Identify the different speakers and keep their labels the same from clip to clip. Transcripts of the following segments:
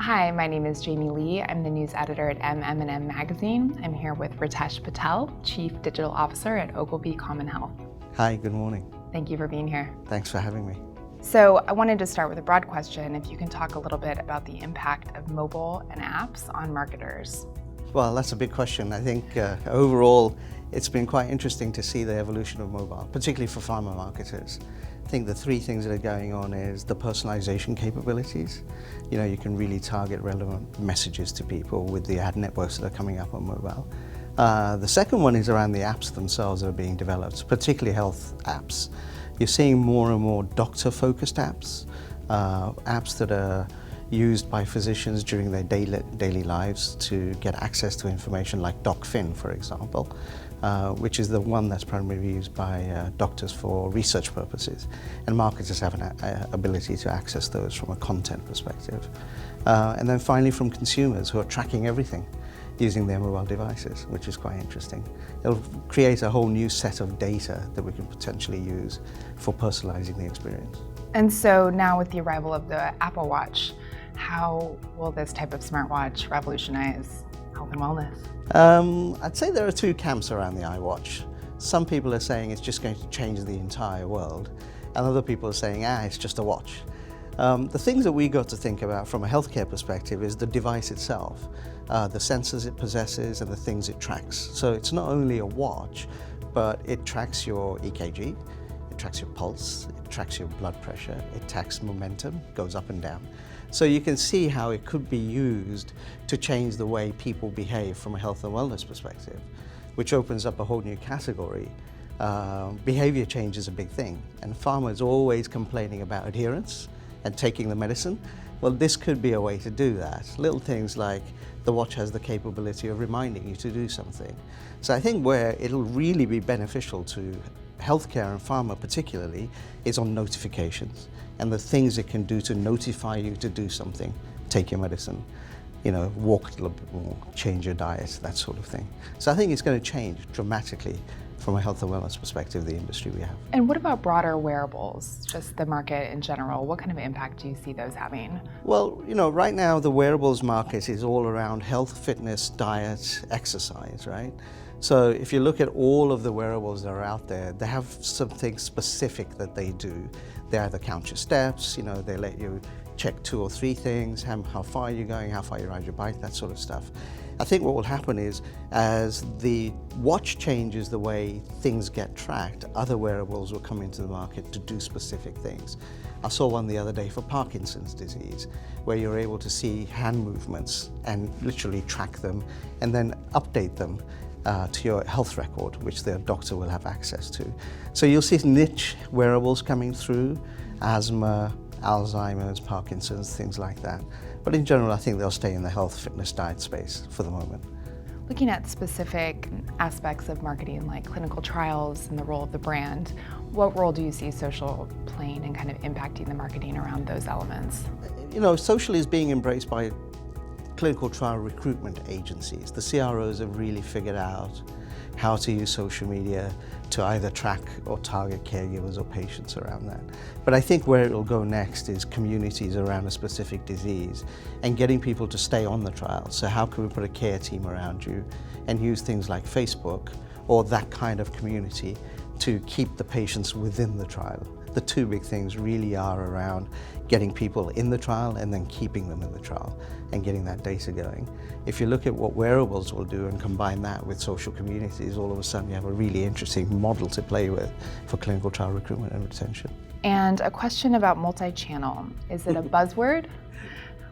Speaker 1: Hi, my name is Jaimy Lee. I'm the news editor at MM&M magazine. I'm here with Ritesh Patel, Chief Digital Officer at Ogilvy CommonHealth.
Speaker 2: Hi, good morning.
Speaker 1: Thank you for being here.
Speaker 2: Thanks for having me.
Speaker 1: So I wanted to start with a broad question. If you can talk a little bit about the impact of mobile and apps on marketers.
Speaker 2: Well, that's a big question. I think overall, it's been quite interesting to see the evolution of mobile, particularly for pharma marketers. I think the three things that are going on is the personalization capabilities. You can really target relevant messages to people with the ad networks that are coming up on mobile. The second one is around the apps themselves that are being developed, particularly health apps. You're seeing more and more doctor-focused apps, apps that are used by physicians during their daily lives to get access to information like DocFin, for example, which is the one that's primarily used by doctors for research purposes. And marketers have an ability to access those from a content perspective. And then finally from consumers who are tracking everything using their mobile devices, which is quite interesting. It'll create a whole new set of data that we can potentially use for personalizing the experience.
Speaker 1: And so now with the arrival of the Apple Watch, how will this type of smartwatch revolutionize health and wellness?
Speaker 2: I'd say there are two camps around the iWatch. Some people are saying it's just going to change the entire world, and other people are saying, it's just a watch. The things that we got to think about from a healthcare perspective is the device itself, the sensors it possesses and the things it tracks. So it's not only a watch, but it tracks your EKG, it tracks your pulse, it tracks your blood pressure, it tracks momentum, goes up and down. So you can see how it could be used to change the way people behave from a health and wellness perspective, which opens up a whole new category. Behavior change is a big thing, and pharma is always complaining about adherence and taking the medicine. Well, this could be a way to do that. Little things like the watch has the capability of reminding you to do something. So I think where it'll really be beneficial to healthcare and pharma particularly is on notifications and the things it can do to notify you to do something. Take your medicine, walk a little bit more, change your diet, that sort of thing. So I think it's going to change dramatically from a health and wellness perspective, the industry we have.
Speaker 1: And what about broader wearables, just the market in general? What kind of impact do you see those having?
Speaker 2: Well, right now the wearables market is all around health, fitness, diet, exercise, right? So if you look at all of the wearables that are out there, they have something specific that they do. They either count your steps, they let you check 2 or 3 things, how far you're going, how far you ride your bike, that sort of stuff. I think what will happen is, as the watch changes the way things get tracked, other wearables will come into the market to do specific things. I saw one the other day for Parkinson's disease, where you're able to see hand movements and literally track them and then update them to your health record, which the doctor will have access to. So you'll see niche wearables coming through, asthma, Alzheimer's, Parkinson's, things like that. But in general, I think they'll stay in the health, fitness, diet space for the moment.
Speaker 1: Looking at specific aspects of marketing like clinical trials and the role of the brand, what role do you see social playing and kind of impacting the marketing around those elements?
Speaker 2: Social is being embraced by clinical trial recruitment agencies. The CROs have really figured out how to use social media to either track or target caregivers or patients around that. But I think where it'll go next is communities around a specific disease and getting people to stay on the trial. So how can we put a care team around you and use things like Facebook or that kind of community to keep the patients within the trial? The two big things really are around getting people in the trial and then keeping them in the trial and getting that data going. If you look at what wearables will do and combine that with social communities, all of a sudden you have a really interesting model to play with for clinical trial recruitment and retention.
Speaker 1: And a question about multi-channel. Is it a buzzword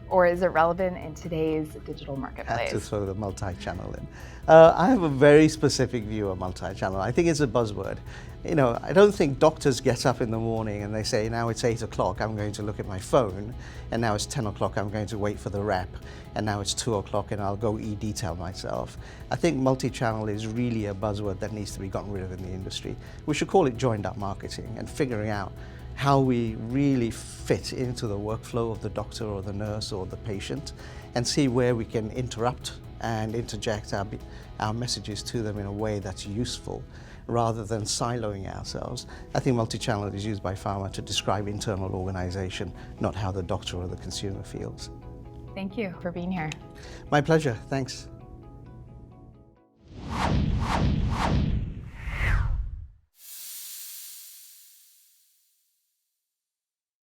Speaker 1: or is it relevant in today's digital marketplace?
Speaker 2: I have to throw the multi-channel in. I have a very specific view of multi-channel. I think it's a buzzword. I don't think doctors get up in the morning and they say, now it's 8 o'clock, I'm going to look at my phone, and now it's 10 o'clock, I'm going to wait for the rep, and now it's 2 o'clock and I'll go e-detail myself. I think multi-channel is really a buzzword that needs to be gotten rid of in the industry. We should call it joined-up marketing and figuring out how we really fit into the workflow of the doctor or the nurse or the patient and see where we can interrupt and interject our messages to them in a way that's useful rather than siloing ourselves. I think multi-channel is used by pharma to describe internal organization, not how the doctor or the consumer feels.
Speaker 1: Thank you for being here.
Speaker 2: My pleasure. Thanks.